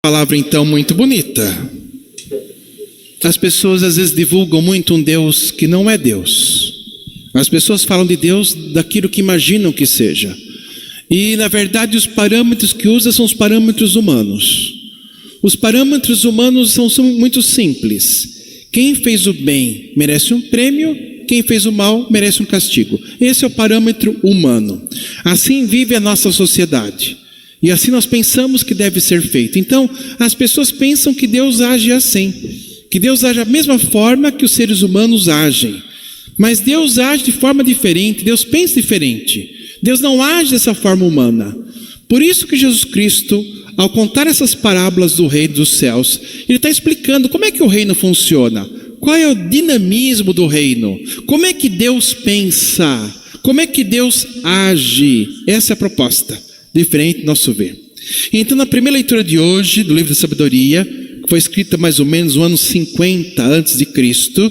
Palavra então muito bonita. As pessoas às vezes divulgam muito um Deus que não é Deus. As pessoas falam de Deus daquilo que imaginam que seja. E na verdade os parâmetros que usa são os parâmetros humanos. Os parâmetros humanos são muito simples. Quem fez o bem merece um prêmio, quem fez o mal merece um castigo. Esse é o parâmetro humano. Assim vive a nossa sociedade. E assim nós pensamos que deve ser feito. Então, as pessoas pensam que Deus age assim. Que Deus age da mesma forma que os seres humanos agem. Mas Deus age de forma diferente. Deus pensa diferente. Deus não age dessa forma humana. Por isso que Jesus Cristo, ao contar essas parábolas do reino dos céus, ele está explicando como é que o reino funciona. Qual é o dinamismo do reino? Como é que Deus pensa? Como é que Deus age? Essa é a proposta. Diferente do nosso ver. Então, na primeira leitura de hoje, do livro da sabedoria, que foi escrita mais ou menos no ano 50 antes de Cristo,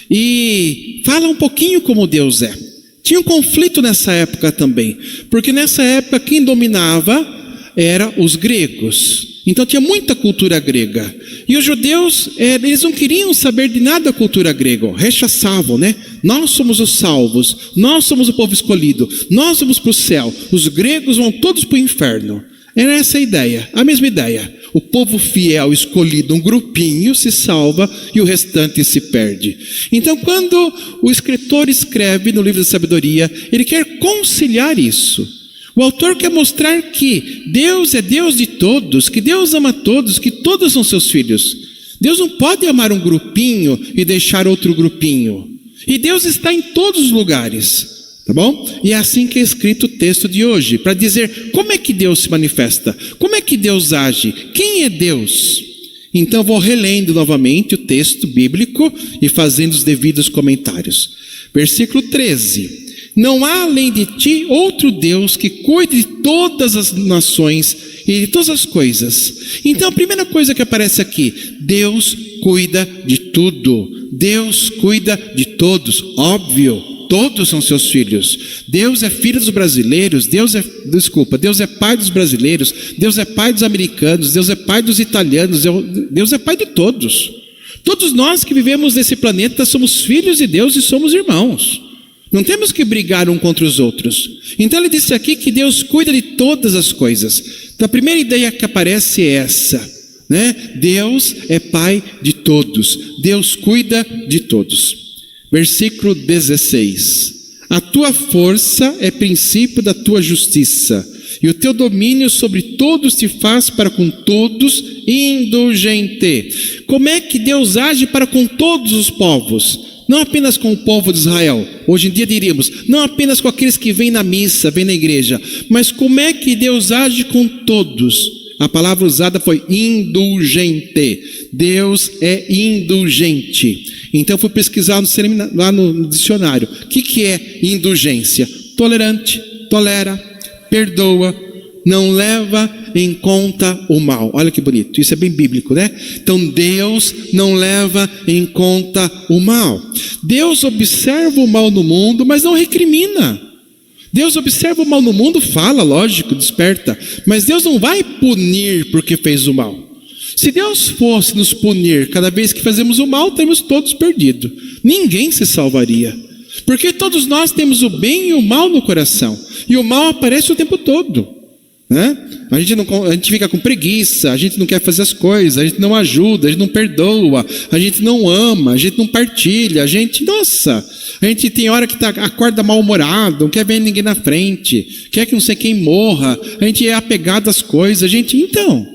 e fala um pouquinho como Deus é. Tinha um conflito nessa época também, porque nessa época quem dominava eram os gregos. Então tinha muita cultura grega. E os judeus, eles não queriam saber de nada da cultura grega, rechaçavam, né? Nós somos os salvos, nós somos o povo escolhido, nós vamos para o céu, os gregos vão todos para o inferno. Era essa a ideia, a mesma ideia. O povo fiel, escolhido, um grupinho se salva e o restante se perde. Então quando o escritor escreve no livro da sabedoria, ele quer conciliar isso. O autor quer mostrar que Deus é Deus de todos, que Deus ama todos, que todos são seus filhos. Deus não pode amar um grupinho e deixar outro grupinho. E Deus está em todos os lugares, tá bom? E é assim que é escrito o texto de hoje, para dizer como é que Deus se manifesta, como é que Deus age, quem é Deus. Então vou relendo novamente o texto bíblico e fazendo os devidos comentários. Versículo 13. Não há além de ti outro Deus que cuide de todas as nações e de todas as coisas. Então a primeira coisa que aparece aqui, Deus cuida de tudo. Deus cuida de todos, óbvio, todos são seus filhos. Deus é filho dos brasileiros, Deus é pai dos brasileiros, Deus é pai dos americanos, Deus é pai dos italianos, Deus é pai de todos. Todos nós que vivemos nesse planeta somos filhos de Deus e somos irmãos. Não temos que brigar um contra os outros. Então ele disse aqui que Deus cuida de todas as coisas. Então a primeira ideia que aparece é essa, né? Deus é pai de todos. Deus cuida de todos. Versículo 16. A tua força é princípio da tua justiça, e o teu domínio sobre todos te faz para com todos indulgente. Como é que Deus age para com todos os povos? Não apenas com o povo de Israel, hoje em dia diríamos, não apenas com aqueles que vêm na missa, vêm na igreja, mas como é que Deus age com todos? A palavra usada foi indulgente. Deus é indulgente. Então eu fui pesquisar lá no dicionário. O que é indulgência? Tolerante, tolera, perdoa, não leva em conta o mal. Olha que bonito, isso é bem bíblico, né? Então Deus não leva em conta o mal. Deus observa o mal no mundo, mas não recrimina. Deus observa o mal no mundo, fala, lógico, desperta, mas Deus não vai punir porque fez o mal. Se Deus fosse nos punir cada vez que fazemos o mal, temos todos perdido. Ninguém se salvaria. Porque todos nós temos o bem e o mal no coração. E o mal aparece o tempo todo, né? A gente fica com preguiça, a gente não quer fazer as coisas, a gente não ajuda, a gente não perdoa, a gente não ama, a gente não partilha, a gente tem hora que acorda mal-humorado, não quer ver ninguém na frente, quer que não sei quem morra, a gente é apegado às coisas, então,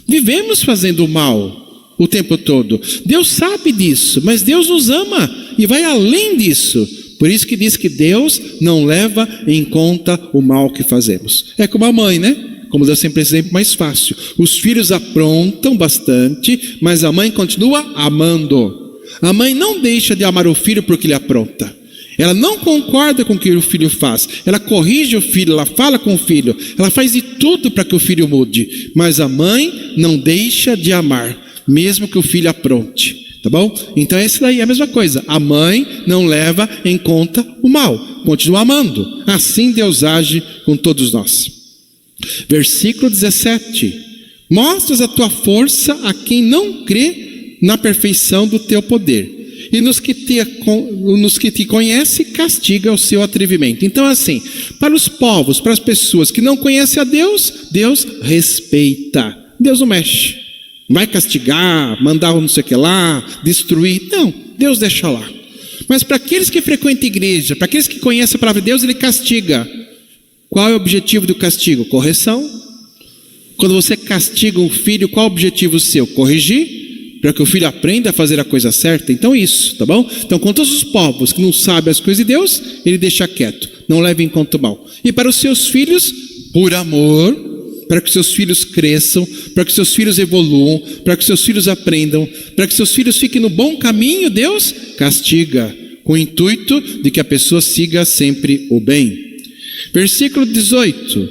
vivemos fazendo o mal o tempo todo. Deus sabe disso, mas Deus nos ama e vai além disso. Por isso que diz que Deus não leva em conta o mal que fazemos. É como a mãe, né? Como deu sempre esse exemplo mais fácil. Os filhos aprontam bastante, mas a mãe continua amando. A mãe não deixa de amar o filho porque ele apronta. Ela não concorda com o que o filho faz. Ela corrige o filho, ela fala com o filho. Ela faz de tudo para que o filho mude. Mas a mãe não deixa de amar, mesmo que o filho apronte. Tá bom? Então esse daí é a mesma coisa. A mãe não leva em conta o mal, continua amando. Assim Deus age com todos nós. Versículo 17. Mostras a tua força a quem não crê na perfeição do teu poder. E nos que te conhece, castiga o seu atrevimento. Então assim, para os povos, para as pessoas que não conhecem a Deus, Deus respeita. Deus não mexe. Não vai castigar, mandar não sei o que lá, destruir. Não, Deus deixa lá. Mas para aqueles que frequentam a igreja, para aqueles que conhecem a palavra de Deus, Ele castiga. Qual é o objetivo do castigo? Correção. Quando você castiga um filho, qual é o objetivo seu? Corrigir, para que o filho aprenda a fazer a coisa certa. Então isso, tá bom? Então com todos os povos que não sabem as coisas de Deus, Ele deixa quieto, não leva em conta o mal. E para os seus filhos, por amor, para que seus filhos cresçam, para que seus filhos evoluam, para que seus filhos aprendam, para que seus filhos fiquem no bom caminho, Deus castiga, com o intuito de que a pessoa siga sempre o bem. Versículo 18.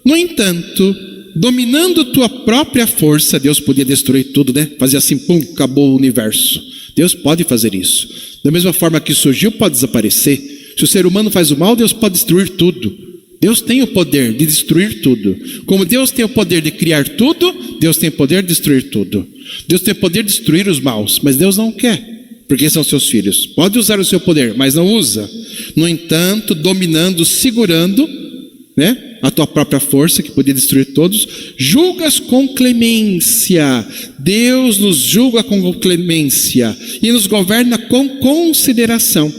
No entanto, dominando tua própria força, Deus podia destruir tudo, né? Fazer assim, pum, acabou o universo. Deus pode fazer isso. Da mesma forma que surgiu, pode desaparecer. Se o ser humano faz o mal, Deus pode destruir tudo. Deus tem o poder de destruir tudo. Como Deus tem o poder de criar tudo, Deus tem o poder de destruir tudo. Deus tem o poder de destruir os maus, mas Deus não quer, porque são seus filhos. Pode usar o seu poder, mas não usa. No entanto, dominando, segurando, né, a tua própria força, que podia destruir todos, julgas com clemência. Deus nos julga com clemência e nos governa com consideração.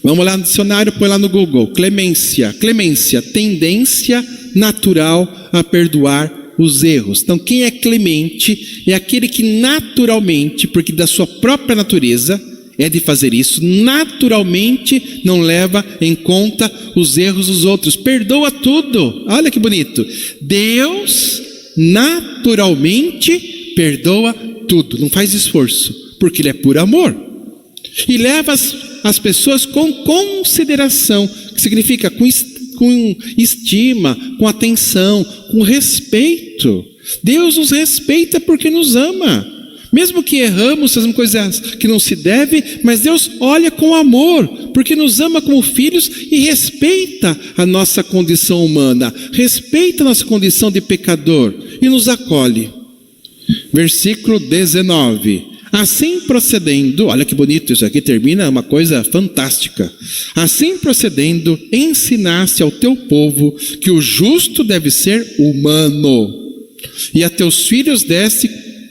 Vamos lá no dicionário, põe lá no Google. Clemência. Clemência, tendência natural a perdoar os erros. Então quem é clemente é aquele que naturalmente, porque da sua própria natureza é de fazer isso, naturalmente não leva em conta os erros dos outros, perdoa tudo. Olha que bonito. Deus naturalmente perdoa tudo, não faz esforço, porque Ele é por amor. E leva as pessoas com consideração, que significa com estima, com atenção, com respeito. Deus nos respeita porque nos ama. Mesmo que erramos, fazemos coisas que não se deve, mas Deus olha com amor, porque nos ama como filhos e respeita a nossa condição humana, respeita a nossa condição de pecador e nos acolhe. Versículo 19. Assim procedendo, olha que bonito isso aqui, termina uma coisa fantástica. Assim procedendo, ensinaste ao teu povo que o justo deve ser humano, e a teus filhos deste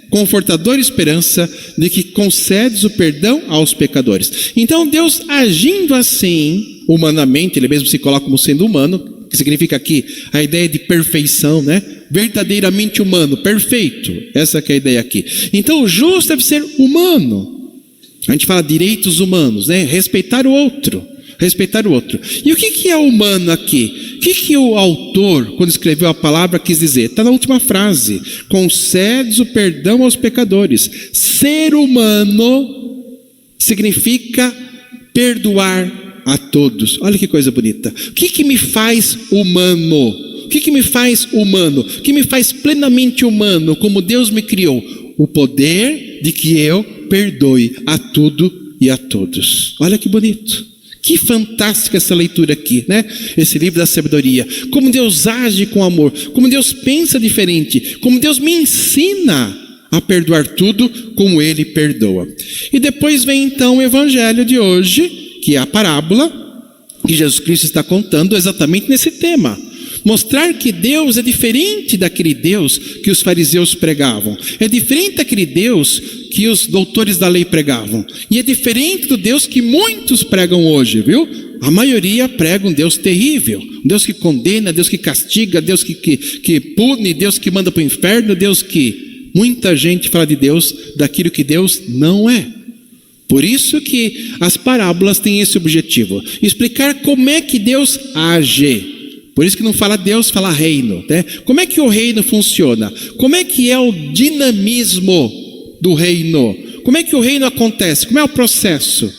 confortadora esperança de que concedes o perdão aos pecadores. Então Deus agindo assim, humanamente, Ele mesmo se coloca como sendo humano, que significa aqui a ideia de perfeição, né? Verdadeiramente humano, perfeito. Essa que é a ideia aqui. Então o justo deve ser humano. A gente fala direitos humanos, né? Respeitar o outro. Respeitar o outro. E o que é humano aqui? O que o autor, quando escreveu a palavra, quis dizer? Está na última frase. Concedes o perdão aos pecadores. Ser humano significa perdoar a todos. Olha que coisa bonita. O que me faz humano? O que me faz humano? O que me faz plenamente humano, como Deus me criou? O poder de que eu perdoe a tudo e a todos. Olha que bonito. Que fantástica essa leitura aqui, né? Esse livro da sabedoria. Como Deus age com amor, como Deus pensa diferente, como Deus me ensina a perdoar tudo como Ele perdoa. E depois vem então o evangelho de hoje, que é a parábola que Jesus Cristo está contando exatamente nesse tema. Mostrar que Deus é diferente daquele Deus que os fariseus pregavam. É diferente daquele Deus que os doutores da lei pregavam. E é diferente do Deus que muitos pregam hoje, viu? A maioria prega um Deus terrível. Um Deus que condena, Deus que castiga, Deus que pune, Deus que manda para o inferno, Deus que... Muita gente fala de Deus daquilo que Deus não é. Por isso que as parábolas têm esse objetivo. Explicar como é que Deus age. Por isso que não fala Deus, fala reino, né? Como é que o reino funciona? Como é que é o dinamismo do reino? Como é que o reino acontece? Como é o processo?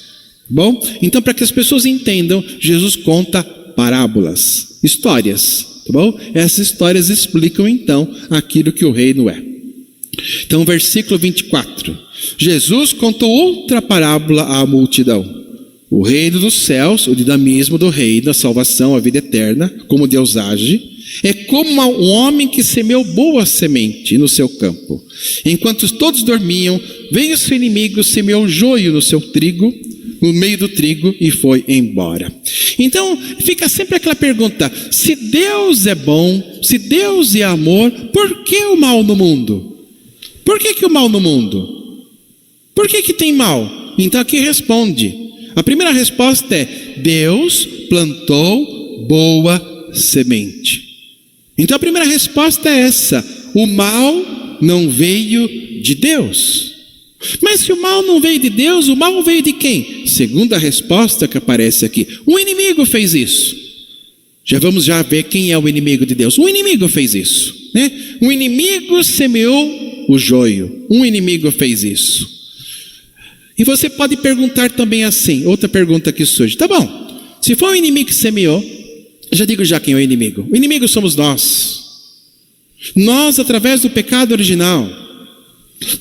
Bom, então para que as pessoas entendam, Jesus conta parábolas, histórias, tá bom? Essas histórias explicam então aquilo que o reino é. Então versículo 24. Jesus contou outra parábola à multidão. O reino dos céus, o dinamismo do reino, a salvação, a vida eterna, como Deus age, é como um homem que semeou boa semente no seu campo. Enquanto todos dormiam, veio seu inimigo, semeou joio no seu trigo, no meio do trigo, e foi embora. Então, fica sempre aquela pergunta: se Deus é bom, se Deus é amor, por que o mal no mundo? Por que o mal no mundo? Por que tem mal? Então aqui responde. A primeira resposta é: Deus plantou boa semente. Então a primeira resposta é essa: o mal não veio de Deus. Mas se o mal não veio de Deus, o mal veio de quem? Segunda resposta que aparece aqui: o inimigo fez isso. Vamos ver quem é o inimigo de Deus. O inimigo fez isso, né? O inimigo semeou o joio. Um inimigo fez isso. E você pode perguntar também assim, outra pergunta que surge: tá bom, se for o inimigo que semeou, já digo quem é o inimigo. O inimigo somos nós. Nós, através do pecado original.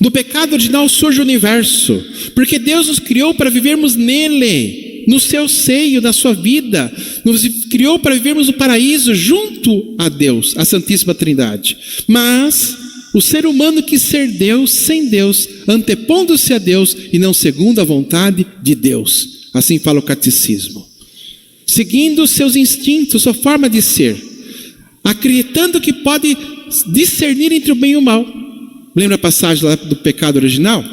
Do pecado original surge o universo, porque Deus nos criou para vivermos nele, no seu seio, na sua vida. Nos criou para vivermos no paraíso junto a Deus, a Santíssima Trindade. Mas o ser humano quis ser Deus sem Deus, antepondo-se a Deus e não segundo a vontade de Deus. Assim fala o catecismo. Seguindo os seus instintos, sua forma de ser, acreditando que pode discernir entre o bem e o mal. Lembra a passagem lá do pecado original?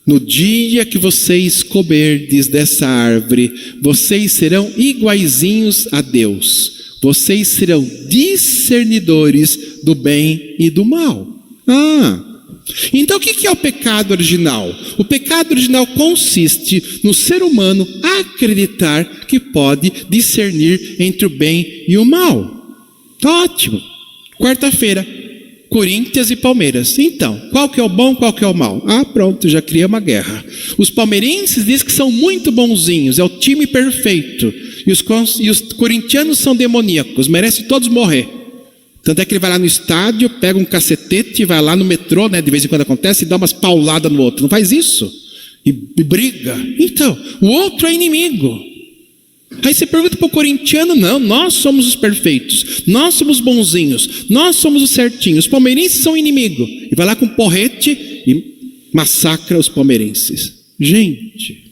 No dia que vocês comerdes dessa árvore, vocês serão iguaizinhos a Deus. Vocês serão discernidores do bem e do mal. Então o que é o pecado original? O pecado original consiste no ser humano acreditar que pode discernir entre o bem e o mal. Tá ótimo. Quarta-feira, Corinthians e Palmeiras. Então, qual que é o bom, qual que é o mal? Pronto, já cria uma guerra. Os palmeirenses dizem que são muito bonzinhos, é o time perfeito. E os corintianos são demoníacos, merecem todos morrer. Tanto é que ele vai lá no estádio, pega um cacetete, vai lá no metrô, né, de vez em quando acontece, e dá umas pauladas no outro. Não faz isso? E briga. Então, o outro é inimigo. Aí você pergunta para o corintiano: não, nós somos os perfeitos, nós somos bonzinhos, nós somos os certinhos. Os palmeirenses são inimigo. E vai lá com porrete e massacra os palmeirenses. Gente,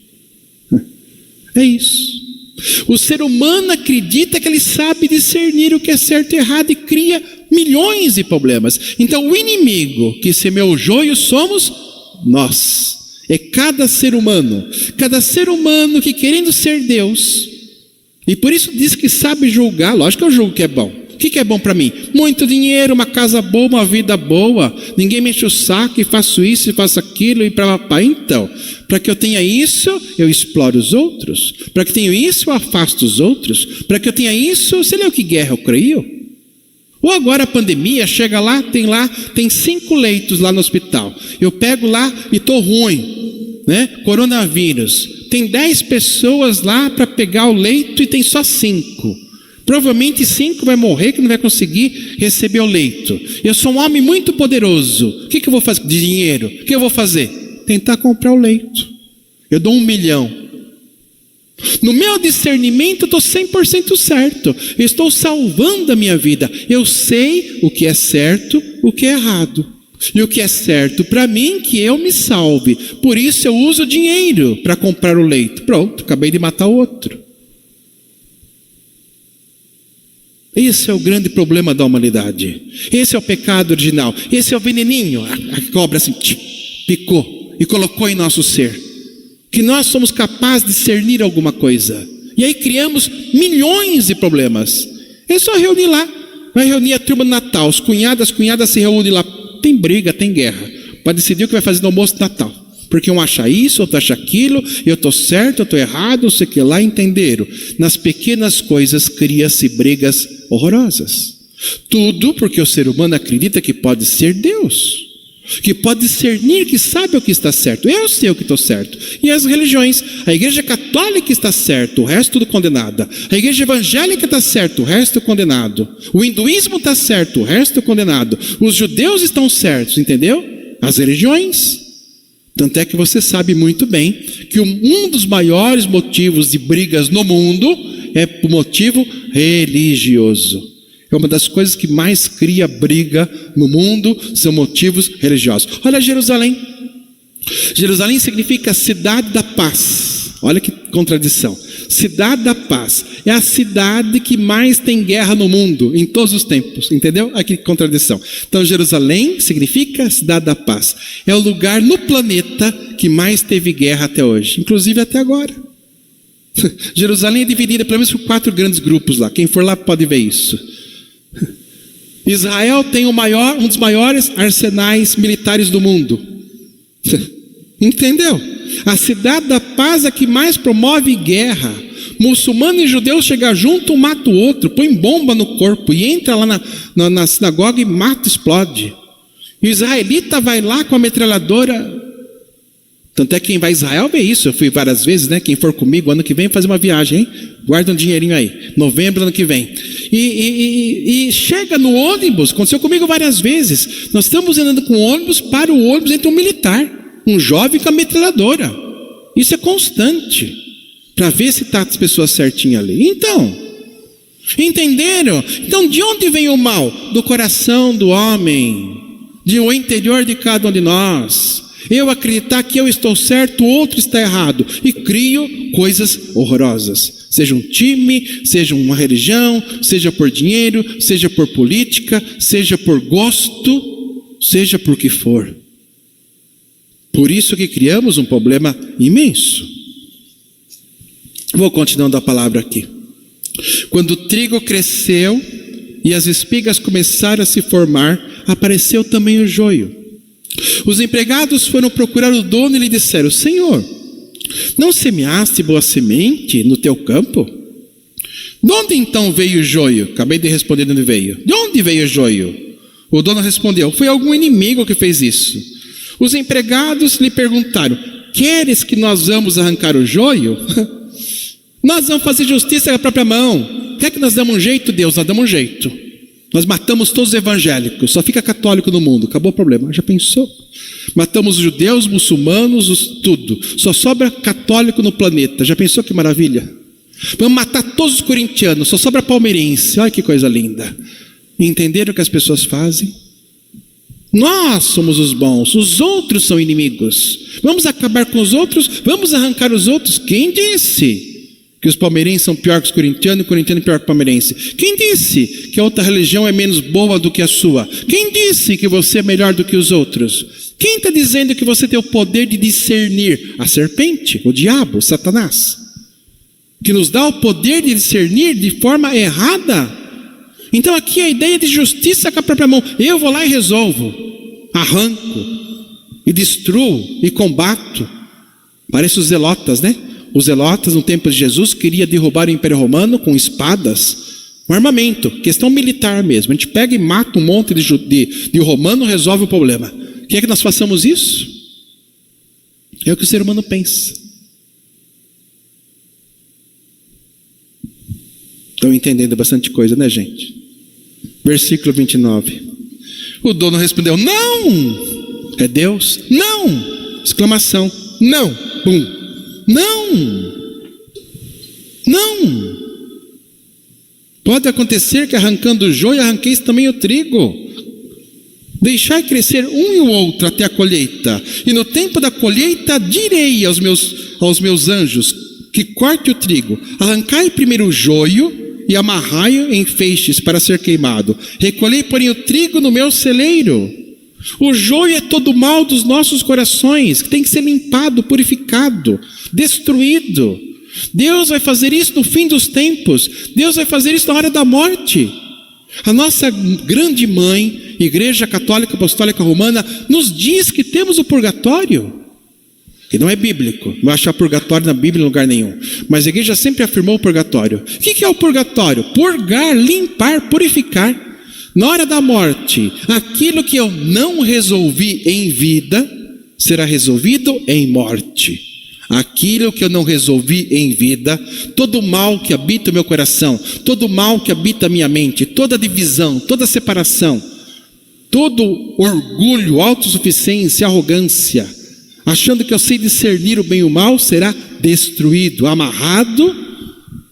é isso. O ser humano acredita que ele sabe discernir o que é certo e errado e cria milhões de problemas. Então o inimigo que semeou o joio somos nós. É cada ser humano que, querendo ser Deus, e por isso diz que sabe julgar. Lógico que eu julgo que é bom. O que é bom para mim? Muito dinheiro, uma casa boa, uma vida boa. Ninguém me enche o saco e faço isso e faço aquilo e para papai. Então, para que eu tenha isso, eu exploro os outros. Para que tenha isso, eu afasto os outros. Para que eu tenha isso, você leu que guerra eu creio? Ou agora a pandemia, chega lá, tem 5 leitos lá no hospital. Eu pego lá e estou ruim, né? Coronavírus. Tem 10 pessoas lá para pegar o leito e tem só 5. Provavelmente 5 vai morrer que não vai conseguir receber o leito. Eu sou um homem muito poderoso. O que eu vou fazer de dinheiro? O que eu vou fazer? Tentar comprar o leito. Eu dou 1 milhão. No meu discernimento eu estou 100% certo. Eu estou salvando a minha vida. Eu sei o que é certo, o que é errado. E o que é certo para mim, que eu me salve. Por isso eu uso dinheiro para comprar o leito. Pronto, acabei de matar o outro. Esse é o grande problema da humanidade. Esse é o pecado original. Esse é o veneninho. A cobra assim, picou e colocou em nosso ser. Que nós somos capazes de discernir alguma coisa. E aí criamos milhões de problemas. É só reunir lá. Vai reunir a turma do Natal. Os cunhados, as cunhadas se reúnem lá. Tem briga, tem guerra. Para decidir o que vai fazer no almoço de Natal. Porque um acha isso, outro acha aquilo. Eu estou certo, eu estou errado, não sei o que lá, entenderam. Nas pequenas coisas cria-se brigas horrorosas. Tudo porque o ser humano acredita que pode ser Deus. Que pode discernir, que sabe o que está certo. Eu sei o que estou certo. E as religiões, a igreja católica está certo, o resto tudo condenado. A igreja evangélica está certo, o resto condenado. O hinduísmo está certo, o resto condenado. Os judeus estão certos, entendeu? As religiões. Tanto é que você sabe muito bem que um dos maiores motivos de brigas no mundo é por motivo religioso. É uma das coisas que mais cria briga no mundo, são motivos religiosos. Olha Jerusalém. Jerusalém significa cidade da paz. Olha que contradição. Cidade da paz. É a cidade que mais tem guerra no mundo, em todos os tempos. Entendeu? Aqui que contradição. Então Jerusalém significa cidade da paz. É o lugar no planeta que mais teve guerra até hoje. Inclusive até agora. Jerusalém é dividida pelo menos por 4 grandes grupos lá. Quem for lá pode ver isso. Israel tem um dos maiores arsenais militares do mundo. Entendeu? A cidade da paz é que mais promove guerra. Muçulmano e judeu chegam junto, um mata o outro, põe bomba no corpo e entra lá na sinagoga e mata, explode. E o israelita vai lá com a metralhadora. Tanto é que quem vai a Israel vê isso. Eu fui várias vezes, né? Quem for comigo ano que vem fazer uma viagem, hein? Guarda um dinheirinho aí. Novembro, ano que vem. E chega no ônibus. Aconteceu comigo várias vezes. Nós estamos andando com o ônibus, para o ônibus, entra um militar, um jovem com a metralhadora. Isso é constante, para ver se está as pessoas certinhas ali. Então, entenderam? Então, de onde vem o mal? Do coração do homem, do interior de cada um de nós. Eu acreditar que eu estou certo, o outro está errado, e crio coisas horrorosas. Seja um time, seja uma religião, seja por dinheiro, seja por política, seja por gosto, seja por que for. Por isso que criamos um problema imenso. Vou continuando a palavra aqui. Quando o trigo cresceu e as espigas começaram a se formar, apareceu também o joio. Os empregados foram procurar o dono e lhe disseram: Senhor, não semeaste boa semente no teu campo? De onde então veio o joio? Acabei de responder de onde veio. De onde veio o joio? O dono respondeu: foi algum inimigo que fez isso. Os empregados lhe perguntaram: queres que nós vamos arrancar o joio? Nós vamos fazer justiça com a própria mão. Quer que nós damos um jeito, Deus? Nós damos um jeito. Nós matamos todos os evangélicos, só fica católico no mundo, acabou o problema. Já pensou? Matamos os judeus, muçulmanos, tudo. Só sobra católico no planeta. Já pensou que maravilha? Vamos matar todos os corintianos, só sobra palmeirense. Olha que coisa linda. Entenderam o que as pessoas fazem? Nós somos os bons, os outros são inimigos. Vamos acabar com os outros, vamos arrancar os outros. Quem disse que os palmeirenses são pior que os corintianos e o corintiano pior que o palmeirense? Quem disse que a outra religião é menos boa do que a sua? Quem disse que você é melhor do que os outros? Quem está dizendo que você tem o poder de discernir? A serpente, o diabo, Satanás, que nos dá o poder de discernir de forma errada. Então aqui a ideia de justiça com a própria mão. Eu vou lá e resolvo, arranco e destruo e combato. Parece os zelotas, né? Os zelotas no tempo de Jesus queriam derrubar o Império Romano com espadas, com armamento, questão militar mesmo. A gente pega e mata um monte de romano, resolve o problema. Quer que nós façamos isso? É o que o ser humano pensa. Estão entendendo bastante coisa, né, gente? Versículo 29. O dono respondeu: não! É Deus? Não! Exclamação. Não! Pum! Não! Não! Pode acontecer que arrancando o joio, arranqueis também o trigo. Deixai crescer um e o outro até a colheita. E no tempo da colheita direi aos meus anjos que corte o trigo. Arrancai primeiro o joio e amarrai-o em feixes para ser queimado. Recolhei, porém, o trigo no meu celeiro. O joio é todo o mal dos nossos corações, que tem que ser limpado, purificado, destruído. Deus vai fazer isso no fim dos tempos. Deus vai fazer isso na hora da morte. A nossa grande mãe, Igreja Católica Apostólica Romana, nos diz que temos o purgatório. Que não é bíblico, não vai achar purgatório na Bíblia em lugar nenhum. Mas a igreja sempre afirmou o purgatório. O que é o purgatório? Purgar, limpar, purificar. Na hora da morte, aquilo que eu não resolvi em vida, será resolvido em morte. Aquilo que eu não resolvi em vida, todo o mal que habita o meu coração, todo o mal que habita a minha mente, toda divisão, toda separação, todo orgulho, autossuficiência, arrogância, achando que eu sei discernir o bem e o mal, será destruído, amarrado,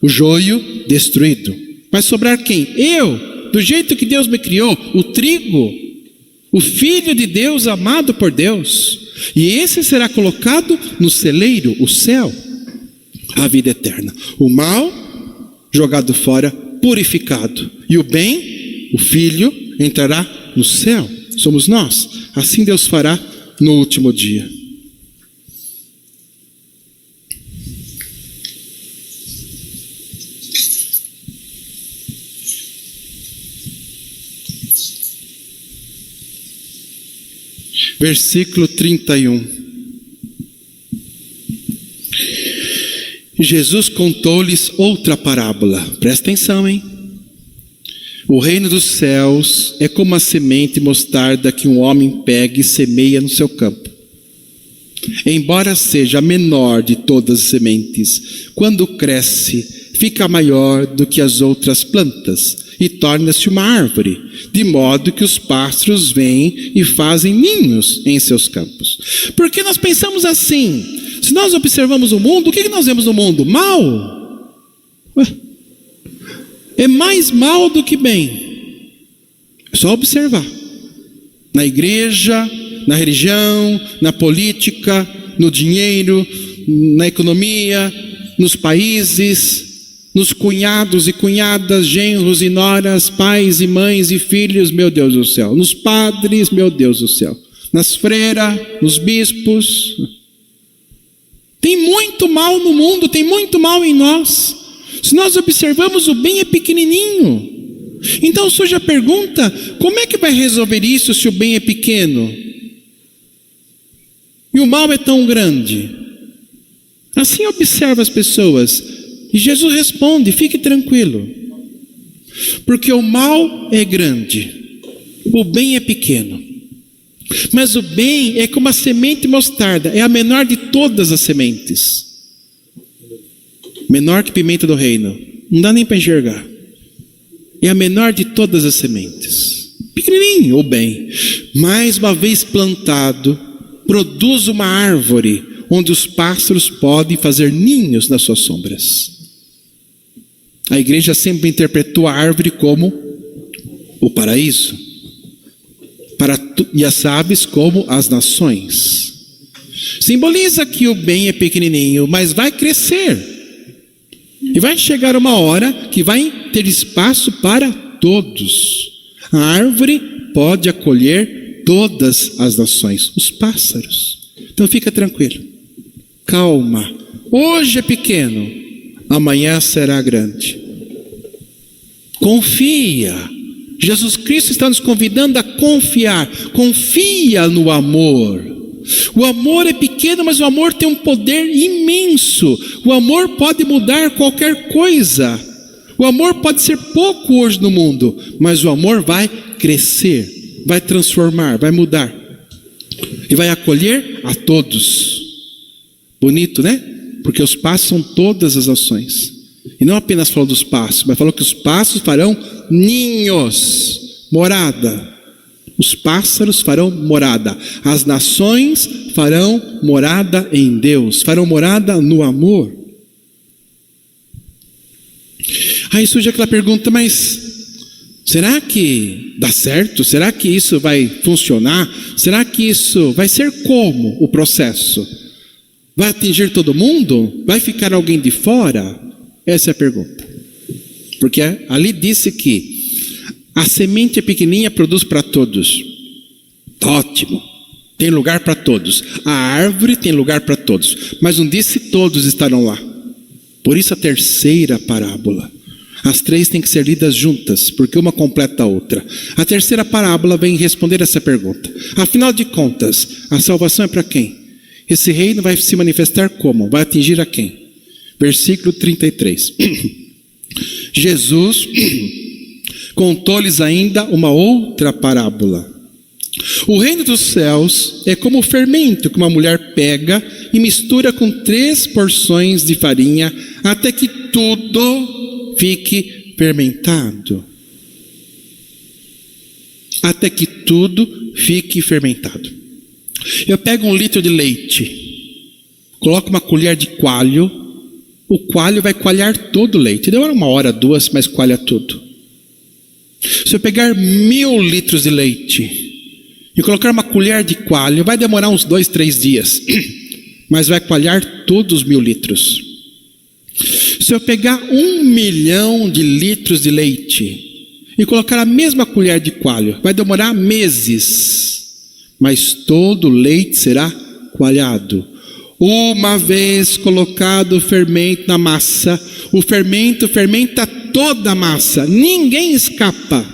o joio destruído. Vai sobrar quem? Eu, do jeito que Deus me criou, o trigo, o Filho de Deus, amado por Deus. E esse será colocado no celeiro, o céu, a vida eterna. O mal, jogado fora, purificado. E o bem, o Filho, entrará no céu. Somos nós. Assim Deus fará no último dia. Versículo 31. Jesus contou-lhes outra parábola. Presta atenção, hein? O reino dos céus é como a semente mostarda que um homem pega e semeia no seu campo. Embora seja a menor de todas as sementes, quando cresce, fica maior do que as outras plantas e torna-se uma árvore, de modo que os pássaros vêm e fazem ninhos em seus campos. Porque nós pensamos assim, se nós observamos o mundo, o que nós vemos no mundo? Mal. É mais mal do que bem. É só observar. Na igreja, na religião, na política, no dinheiro, na economia, nos países, nos cunhados e cunhadas, genros e noras, pais e mães e filhos, meu Deus do céu. Nos padres, meu Deus do céu. Nas freiras, nos bispos. Tem muito mal no mundo, tem muito mal em nós. Se nós observamos, o bem é pequenininho. Então surge a pergunta, como é que vai resolver isso se o bem é pequeno? E o mal é tão grande? Assim observa as pessoas. E Jesus responde, fique tranquilo. Porque o mal é grande, o bem é pequeno. Mas o bem é como a semente mostarda, é a menor de todas as sementes. Menor que pimenta do reino, não dá nem para enxergar. É a menor de todas as sementes. Pequenininho o bem. Mais uma vez plantado, produz uma árvore, onde os pássaros podem fazer ninhos nas suas sombras. A igreja sempre interpretou a árvore como o paraíso, e as aves como as nações. Simboliza que o bem é pequenininho, mas vai crescer. E vai chegar uma hora que vai ter espaço para todos. A árvore pode acolher todas as nações, os pássaros. Então fica tranquilo, calma. Hoje é pequeno, amanhã será grande. Confia. Jesus Cristo está nos convidando a confiar. Confia no amor. O amor é pequeno, mas o amor tem um poder imenso. O amor pode mudar qualquer coisa. O amor pode ser pouco hoje no mundo, mas o amor vai crescer, vai transformar, vai mudar. E vai acolher a todos. Bonito, né? Porque os passos são todas as nações. E não apenas falou dos passos, mas falou que os passos farão ninhos, morada. Os pássaros farão morada. As nações farão morada em Deus, farão morada no amor. Aí surge aquela pergunta, mas será que dá certo? Será que isso vai funcionar? Será que isso vai ser como o processo? Vai atingir todo mundo? Vai ficar alguém de fora? Essa é a pergunta. Porque ali disse que a semente pequenininha produz para todos. Ótimo. Tem lugar para todos. A árvore tem lugar para todos. Mas não disse todos estarão lá. Por isso a terceira parábola. As três têm que ser lidas juntas, porque uma completa a outra. A terceira parábola vem responder essa pergunta. Afinal de contas, a salvação é para quem? Esse reino vai se manifestar como? Vai atingir a quem? Versículo 33. Jesus contou-lhes ainda uma outra parábola. O reino dos céus é como o fermento que uma mulher pega e mistura com 3 porções de farinha até que tudo fique fermentado. Até que tudo fique fermentado. Eu pego 1 litro de leite, coloco uma colher de coalho, o coalho vai coalhar todo o leite. Demora 1 hora, 2, mas coalha tudo. Se eu pegar 1000 litros de leite e colocar uma colher de coalho, vai demorar uns 2, 3 dias, mas vai coalhar todos os 1000 litros. Se eu pegar 1 milhão de litros de leite e colocar a mesma colher de coalho, vai demorar meses, mas todo o leite será coalhado. Uma vez colocado o fermento na massa, o fermento fermenta toda a massa. Ninguém escapa.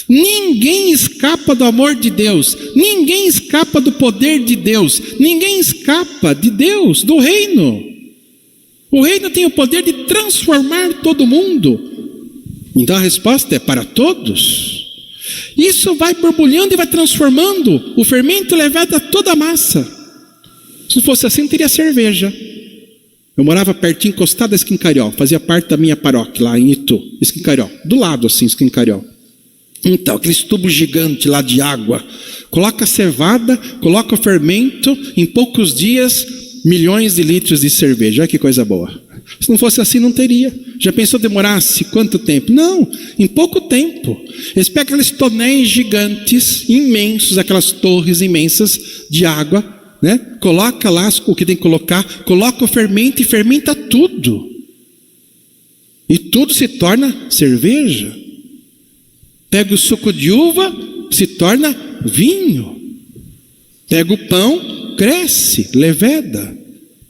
Ninguém escapa do amor de Deus. Ninguém escapa do poder de Deus. Ninguém escapa de Deus, do reino. O reino tem o poder de transformar todo mundo. Então a resposta é para todos. Isso vai borbulhando e vai transformando. O fermento levanta toda a massa. Se fosse assim, teria cerveja. Eu morava pertinho, encostado a Esquincariol. Fazia parte da minha paróquia lá em Itu. Esquincariol, do lado assim, Esquincariol. Então, aqueles tubos gigantes lá de água. Coloca a cevada, coloca o fermento. Em poucos dias, milhões de litros de cerveja. Olha que coisa boa. Se não fosse assim, não teria. Já pensou demorasse quanto tempo? Não, em pouco tempo. Eles pegam aqueles tonéis gigantes, imensos, aquelas torres imensas de água, né? Coloca lá o que tem que colocar, coloca o fermento e fermenta tudo. E tudo se torna cerveja. Pega o suco de uva, se torna vinho. Pega o pão, cresce, leveda.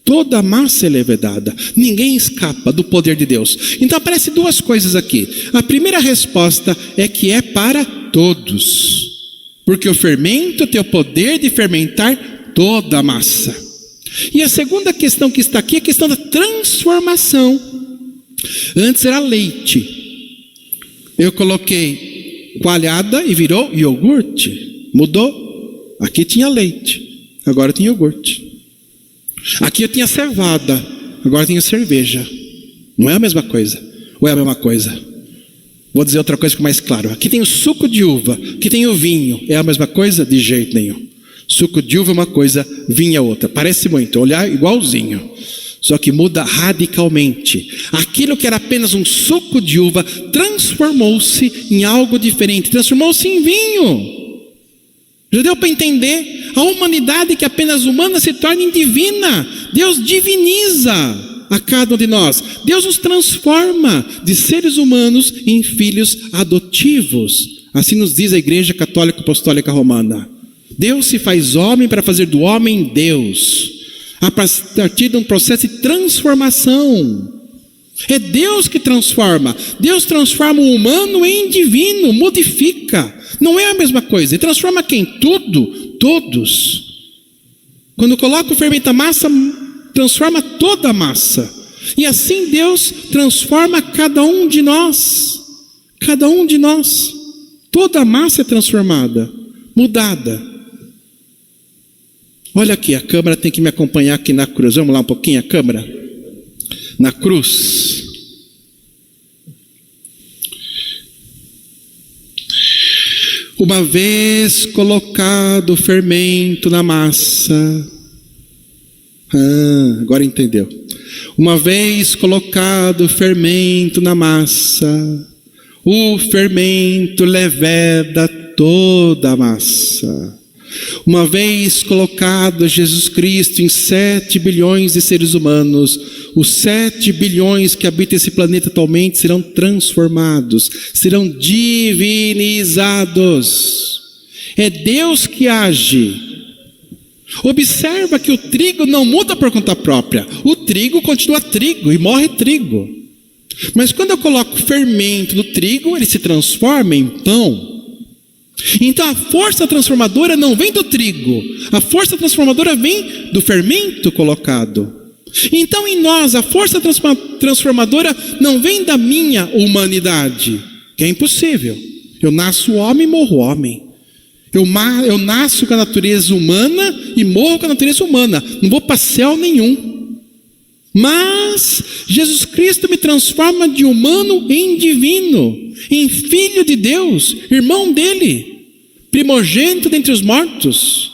Toda a massa é levedada. Ninguém escapa do poder de Deus. Então aparecem 2 coisas aqui. A primeira resposta é que é para todos. Porque o fermento tem o poder de fermentar toda a massa. E a segunda questão que está aqui é a questão da transformação. Antes era leite. Eu coloquei coalhada e virou iogurte. Mudou. Aqui tinha leite. Agora tem iogurte. Aqui eu tinha cevada. Agora tenho cerveja. Não é a mesma coisa? Ou é a mesma coisa? Vou dizer outra coisa que é mais claro. Aqui tem o suco de uva. Aqui tem o vinho. É a mesma coisa? De jeito nenhum. Suco de uva é uma coisa, vinho é outra. Parece muito, olhar igualzinho. Só que muda radicalmente. Aquilo que era apenas um suco de uva transformou-se em algo diferente. Transformou-se em vinho. Já deu para entender? A humanidade que é apenas humana se torna divina. Deus diviniza a cada um de nós. Deus nos transforma de seres humanos em filhos adotivos. Assim nos diz a Igreja Católica Apostólica Romana. Deus se faz homem para fazer do homem Deus, a partir de um processo de transformação. É Deus que transforma. Deus transforma o humano em divino, modifica. Não é a mesma coisa. Ele transforma quem? Tudo, todos. Quando coloca o fermento na massa, transforma toda a massa. E assim Deus transforma cada um de nós. Cada um de nós. Toda a massa é transformada, mudada. Olha aqui, a câmera tem que me acompanhar aqui na cruz. Vamos lá um pouquinho, a câmera. Na cruz. Uma vez colocado o fermento na massa. Agora entendeu. Uma vez colocado o fermento na massa, o fermento leveda toda a massa. Uma vez colocado Jesus Cristo em 7 bilhões de seres humanos, os 7 bilhões que habitam esse planeta atualmente serão transformados, serão divinizados. É Deus que age. Observa que o trigo não muda por conta própria. O trigo continua trigo e morre trigo. Mas quando eu coloco fermento no trigo, ele se transforma em pão. Então a força transformadora não vem do trigo, a força transformadora vem do fermento colocado. Então em nós a força transformadora não vem da minha humanidade, que é impossível. Eu nasço homem e morro homem. Eu nasço com a natureza humana e morro com a natureza humana. Não vou para céu nenhum. Mas Jesus Cristo me transforma de humano em divino, em filho de Deus, irmão dele, primogênito dentre os mortos.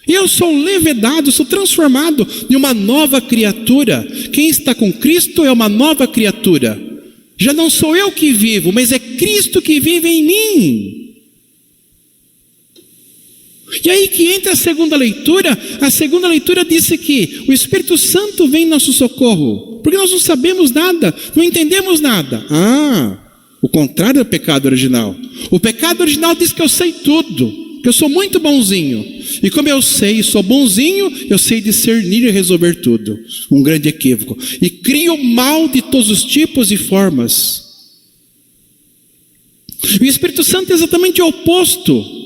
Eu sou levedado, sou transformado em uma nova criatura. Quem está com Cristo é uma nova criatura. Já não sou eu que vivo, mas é Cristo que vive em mim. E aí que entra a segunda leitura. A segunda leitura disse que o Espírito Santo vem em nosso socorro, porque nós não sabemos nada, não entendemos nada. O contrário do pecado original. O pecado original diz que eu sei tudo, que eu sou muito bonzinho. E como eu sei e sou bonzinho, eu sei discernir e resolver tudo. Um grande equívoco. E crio mal de todos os tipos e formas. E o Espírito Santo é exatamente o oposto.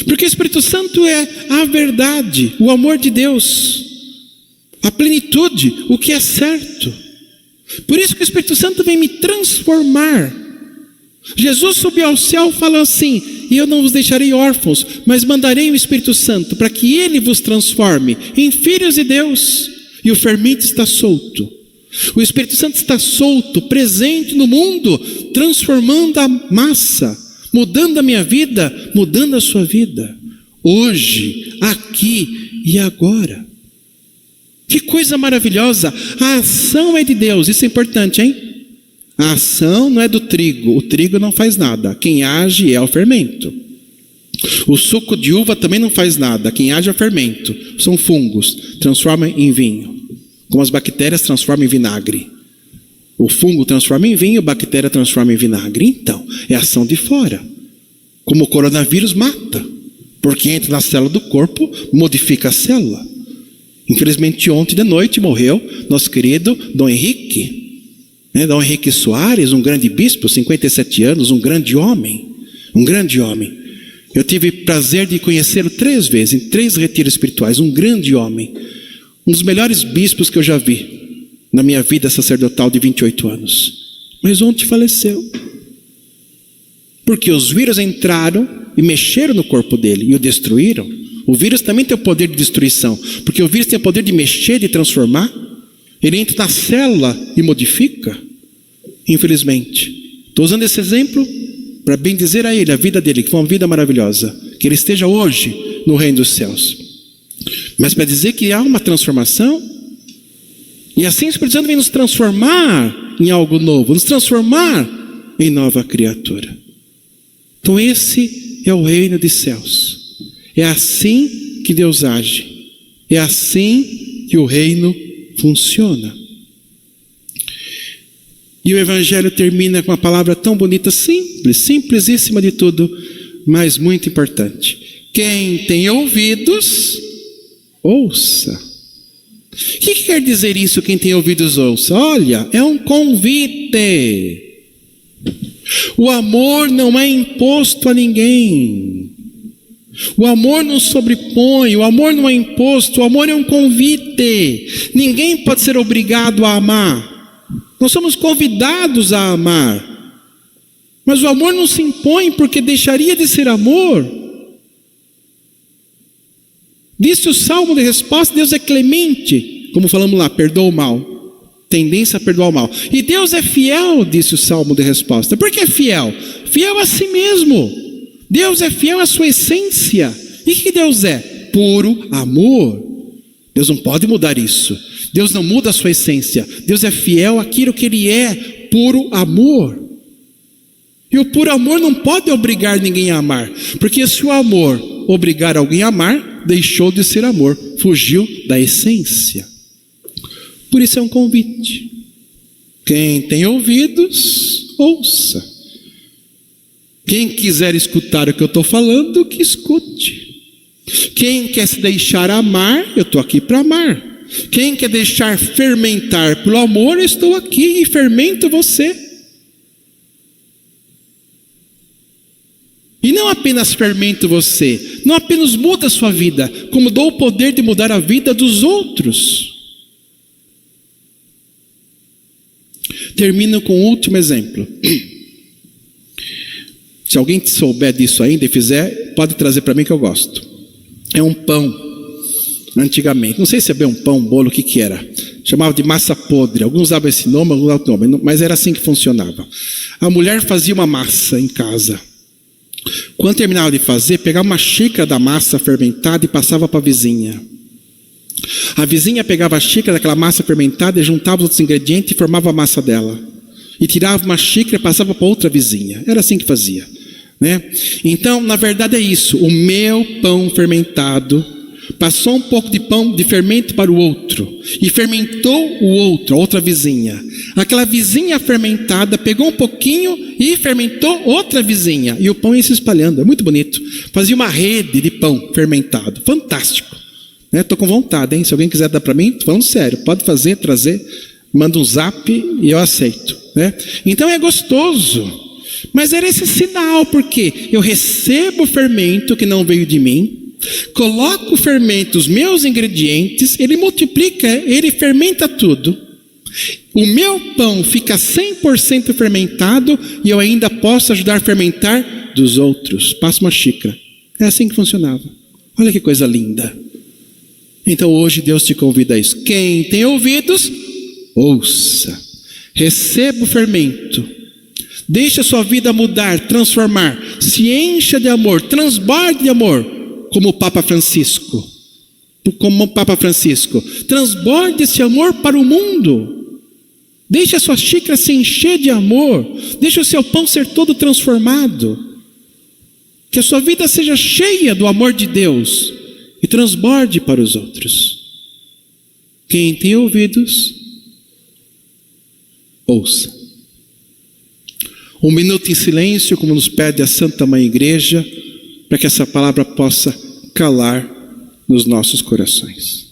Porque o Espírito Santo é a verdade, o amor de Deus, a plenitude, o que é certo. Por isso que o Espírito Santo vem me transformar. Jesus subiu ao céu e falou assim: e eu não vos deixarei órfãos, mas mandarei o Espírito Santo para que ele vos transforme em filhos de Deus. E o fermento está solto. O Espírito Santo está solto, presente no mundo, transformando a massa, mudando a minha vida, mudando a sua vida, hoje, aqui e agora. Que coisa maravilhosa! A ação é de Deus, isso é importante, hein? A ação não é do trigo, o trigo não faz nada, quem age é o fermento. O suco de uva também não faz nada, quem age é o fermento, são fungos, transforma em vinho, como as bactérias transformam em vinagre. O fungo transforma em vinho, a bactéria transforma em vinagre. Então, é ação de fora. Como o coronavírus mata, porque entra na célula do corpo, modifica a célula. Infelizmente, ontem de noite morreu nosso querido Dom Henrique. Dom Henrique Soares, um grande bispo, 57 anos, um grande homem. Um grande homem. Eu tive prazer de conhecê-lo 3 vezes, em 3 retiros espirituais. Um grande homem. Um dos melhores bispos que eu já vi na minha vida sacerdotal de 28 anos. Mas ontem faleceu. Porque os vírus entraram e mexeram no corpo dele e o destruíram. O vírus também tem o poder de destruição, porque o vírus tem o poder de mexer, de transformar. Ele entra na célula e modifica. Infelizmente. Estou usando esse exemplo para bem dizer a ele, a vida dele, que foi uma vida maravilhosa. Que ele esteja hoje no reino dos céus. Mas para dizer que há uma transformação. E assim o Espírito Santo vem nos transformar em algo novo, nos transformar em nova criatura. Então esse é o reino dos céus. É assim que Deus age. É assim que o reino funciona. E o Evangelho termina com uma palavra tão bonita, simples, simplesíssima de tudo, mas muito importante. Quem tem ouvidos, ouça. O que quer dizer isso, quem tem ouvidos ouça? Olha, é um convite. O amor não é imposto a ninguém. O amor não sobrepõe, o amor não é imposto, o amor é um convite. Ninguém pode ser obrigado a amar. Nós somos convidados a amar. Mas o amor não se impõe, porque deixaria de ser amor. Disse o Salmo de resposta: Deus é clemente, como falamos lá, perdoa o mal, tendência a perdoar o mal. E Deus é fiel, disse o Salmo de resposta. Por que é fiel? Fiel a si mesmo. Deus é fiel à sua essência. E o que Deus é? Puro amor. Deus não pode mudar isso. Deus não muda a sua essência. Deus é fiel àquilo que Ele é, puro amor. E o puro amor não pode obrigar ninguém a amar, porque se o amor obrigar alguém a amar, deixou de ser amor, fugiu da essência. Por isso é um convite. Quem tem ouvidos, ouça. Quem quiser escutar o que eu estou falando, que escute. Quem quer se deixar amar, eu estou aqui para amar. Quem quer deixar fermentar pelo amor, eu estou aqui e fermento você. E não apenas fermento você, não apenas muda a sua vida, como dou o poder de mudar a vida dos outros. Termino com o último exemplo. Se alguém souber disso ainda e fizer, pode trazer para mim que eu gosto. É um pão. Antigamente, não sei se é bem um pão, um bolo, o que era. Chamava de massa podre. Alguns usavam esse nome, alguns usavam outro nome, mas era assim que funcionava. A mulher fazia uma massa em casa. Quando terminava de fazer, pegava uma xícara da massa fermentada e passava para a vizinha. A vizinha pegava a xícara daquela massa fermentada e juntava os outros ingredientes e formava a massa dela. E tirava uma xícara e passava para outra vizinha. Era assim que fazia, né? Então, na verdade é isso. O meu pão fermentado passou um pouco de pão de fermento para o outro. E fermentou o outro, a outra vizinha. Aquela vizinha fermentada pegou um pouquinho e fermentou outra vizinha. E o pão ia se espalhando. É muito bonito. Fazia uma rede de pão fermentado. Fantástico. Estou com vontade, hein? Se alguém quiser dar para mim, estou falando sério. Pode fazer, trazer. Manda um zap e eu aceito, né? Então é gostoso. Mas era esse sinal, porque eu recebo o fermento que não veio de mim, coloco o fermento, os meus ingredientes, ele multiplica, ele fermenta tudo. O meu pão fica 100% fermentado e eu ainda posso ajudar a fermentar dos outros. Passa uma xícara. É assim que funcionava. Olha que coisa linda. Então hoje Deus te convida a isso. Quem tem ouvidos, ouça. Receba o fermento. Deixe a sua vida mudar, transformar. Se encha de amor, transborde de amor, como o Papa Francisco. Transborde esse amor para o mundo. Deixe a sua xícara se encher de amor. Deixe o seu pão ser todo transformado. Que a sua vida seja cheia do amor de Deus e transborde para os outros. Quem tem ouvidos, ouça. Um minuto em silêncio, como nos pede a Santa Mãe Igreja, para que essa palavra possa calar nos nossos corações.